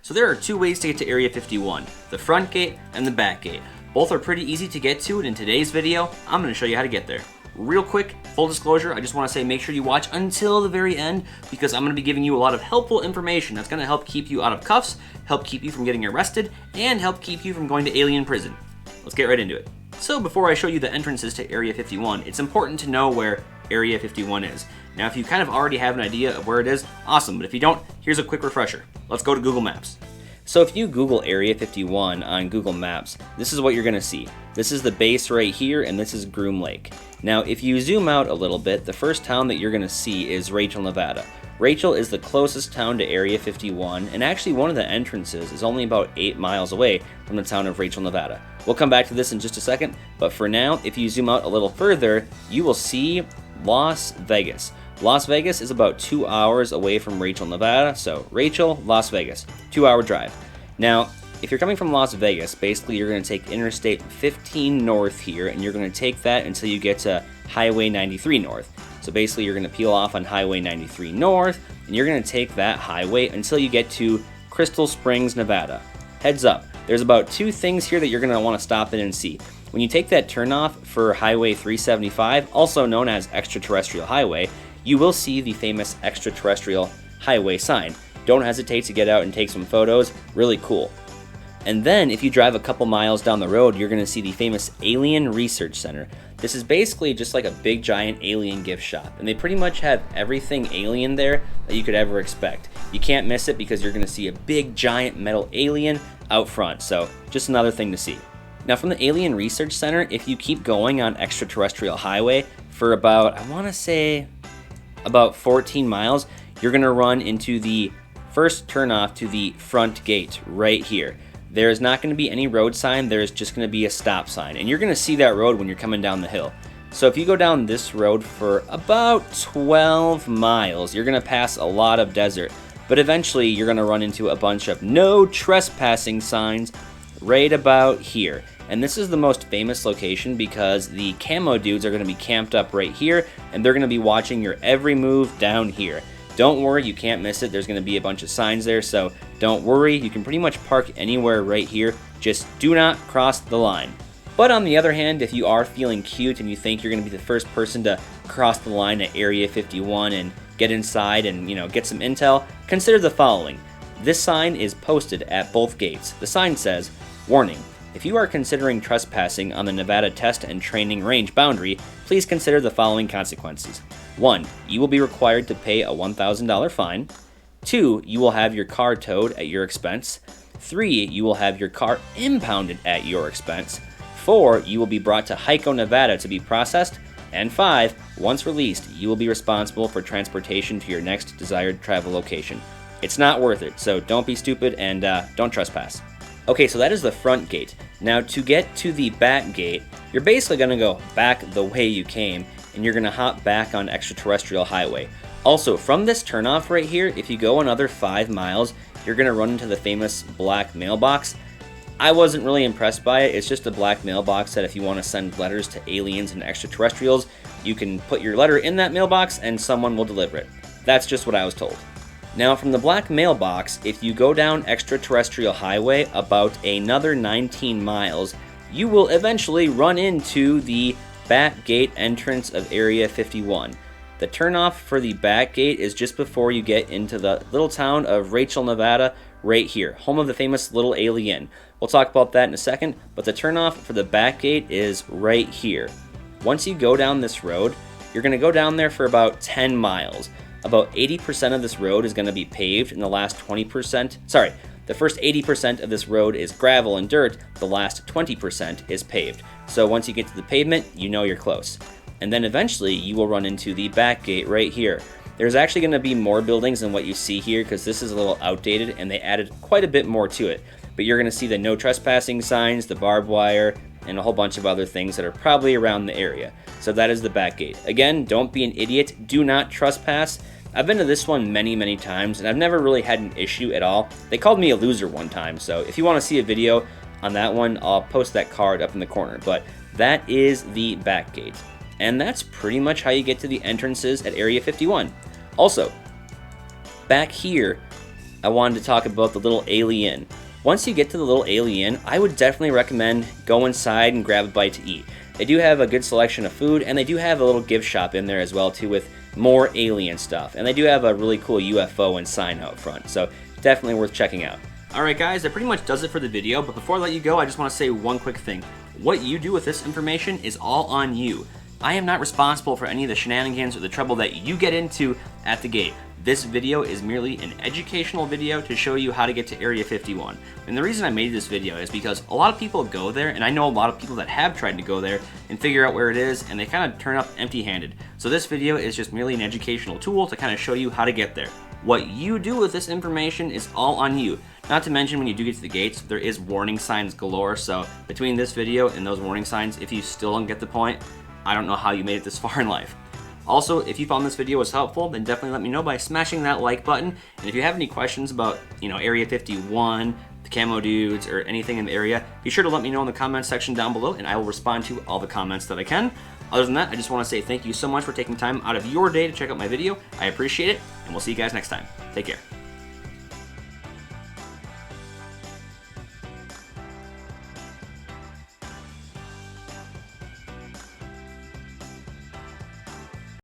So there are two ways to get to Area 51, the front gate and the back gate. Both are pretty easy to get to, and in today's video, I'm going to show you how to get there. Real quick, full disclosure, I just want to say make sure you watch until the very end because I'm going to be giving you a lot of helpful information that's going to help keep you out of cuffs, help keep you from getting arrested, and help keep you from going to alien prison. Let's get right into it. So before I show you the entrances to Area 51, it's important to know where Area 51 is. Now if you kind of already have an idea of where it is, awesome, but if you don't, here's a quick refresher. Let's go to Google Maps. So if you Google Area 51 on Google Maps, this is what you're going to see. This is the base right here, and this is Groom Lake. Now if you zoom out a little bit, the first town that you're going to see is Rachel, Nevada. Rachel is the closest town to Area 51, and actually one of the entrances is only about 8 miles away from the town of Rachel, Nevada. We'll come back to this in just a second, but for now, if you zoom out a little further, you will see Las Vegas. Las Vegas is about 2 hours away from Rachel, Nevada, so Rachel, Las Vegas, 2-hour drive. Now, if you're coming from Las Vegas, basically you're going to take Interstate 15 north here, and you're going to take that until you get to Highway 93 north. So basically you're going to peel off on Highway 93 north, and you're going to take that highway until you get to Crystal Springs, Nevada. Heads up, there's about 2 things here that you're going to want to stop in and see. When you take that turnoff for Highway 375, also known as Extraterrestrial Highway, you will see the famous Extraterrestrial Highway sign. Don't hesitate to get out and take some photos, really cool. And then if you drive a couple miles down the road, you're going to see the famous Alien Research Center. This is basically just like a big giant alien gift shop, and they pretty much have everything alien there that you could ever expect. You can't miss it because you're going to see a big giant metal alien out front, so just another thing to see. Now from the Alien Research Center, if you keep going on Extraterrestrial Highway for about, I want to say, about 14 miles, you're going to run into the first turnoff to the front gate right here. There is not going to be any road sign, there is just going to be a stop sign, and you're going to see that road when you're coming down the hill. So if you go down this road for about 12 miles, you're going to pass a lot of desert, but eventually you're going to run into a bunch of no trespassing signs right about here. And this is the most famous location because the camo dudes are going to be camped up right here, and they're going to be watching your every move down here. Don't worry, you can't miss it. There's going to be a bunch of signs there, so don't worry. You can pretty much park anywhere right here. Just do not cross the line. But on the other hand, if you are feeling cute and you think you're going to be the first person to cross the line at Area 51 and get inside and, get some intel, consider the following. This sign is posted at both gates. The sign says, "Warning. If you are considering trespassing on the Nevada Test and Training Range boundary, please consider the following consequences. 1. You will be required to pay a $1,000 fine. 2. You will have your car towed at your expense. 3. You will have your car impounded at your expense. 4. You will be brought to Hico, Nevada to be processed. And 5. Once released, you will be responsible for transportation to your next desired travel location. It's not worth it, so don't be stupid and don't trespass." Okay, so that is the front gate. Now to get to the back gate, you're basically going to go back the way you came, and you're going to hop back on Extraterrestrial Highway. Also, from this turnoff right here, if you go another 5 miles, you're going to run into the famous Black Mailbox. I wasn't really impressed by it. It's just a black mailbox that if you want to send letters to aliens and extraterrestrials, you can put your letter in that mailbox and someone will deliver it. That's just what I was told. Now from the Black Mailbox, if you go down Extraterrestrial Highway about another 19 miles, you will eventually run into the back gate entrance of Area 51. The turnoff for the back gate is just before you get into the little town of Rachel, Nevada, right here, home of the famous Little Alien. We'll talk about that in a second, but the turnoff for the back gate is right here. Once you go down this road, you're going to go down there for about 10 miles. About 80% of this road is going to be paved, and the last 20%, the first 80% of this road is gravel and dirt, the last 20% is paved. So once you get to the pavement, you know you're close. And then eventually you will run into the back gate right here. There's actually going to be more buildings than what you see here because this is a little outdated and they added quite a bit more to it. But you're going to see the no trespassing signs, the barbed wire, and a whole bunch of other things that are probably around the area. So that is the back gate. Again, don't be an idiot. Do not trespass. I've been to this one many times, and I've never really had an issue at all. They called me a loser one time, so if you want to see a video on that one, I'll post that card up in the corner. But that is the back gate. And that's pretty much how you get to the entrances at Area 51. Also, back here, I wanted to talk about the little alien. Once you get to the little alien, I would definitely recommend go inside and grab a bite to eat. They do have a good selection of food, and they do have a little gift shop in there as well too with more alien stuff. And they do have a really cool UFO and sign out front, so definitely worth checking out. Alright guys, that pretty much does it for the video, but before I let you go, I just want to say one quick thing. What you do with this information is all on you. I am not responsible for any of the shenanigans or the trouble that you get into at the gate. This video is merely an educational video to show you how to get to Area 51. And the reason I made this video is because a lot of people go there, and I know a lot of people that have tried to go there and figure out where it is, and they kind of turn up empty-handed. So this video is just merely an educational tool to kind of show you how to get there. What you do with this information is all on you. Not to mention, when you do get to the gates, there is warning signs galore, so between this video and those warning signs, if you still don't get the point, I don't know how you made it this far in life. Also, if you found this video was helpful, then definitely let me know by smashing that like button. And if you have any questions about, Area 51, the camo dudes, or anything in the area, be sure to let me know in the comments section down below, and I will respond to all the comments that I can. Other than that, I just want to say thank you so much for taking time out of your day to check out my video. I appreciate it, and we'll see you guys next time. Take care.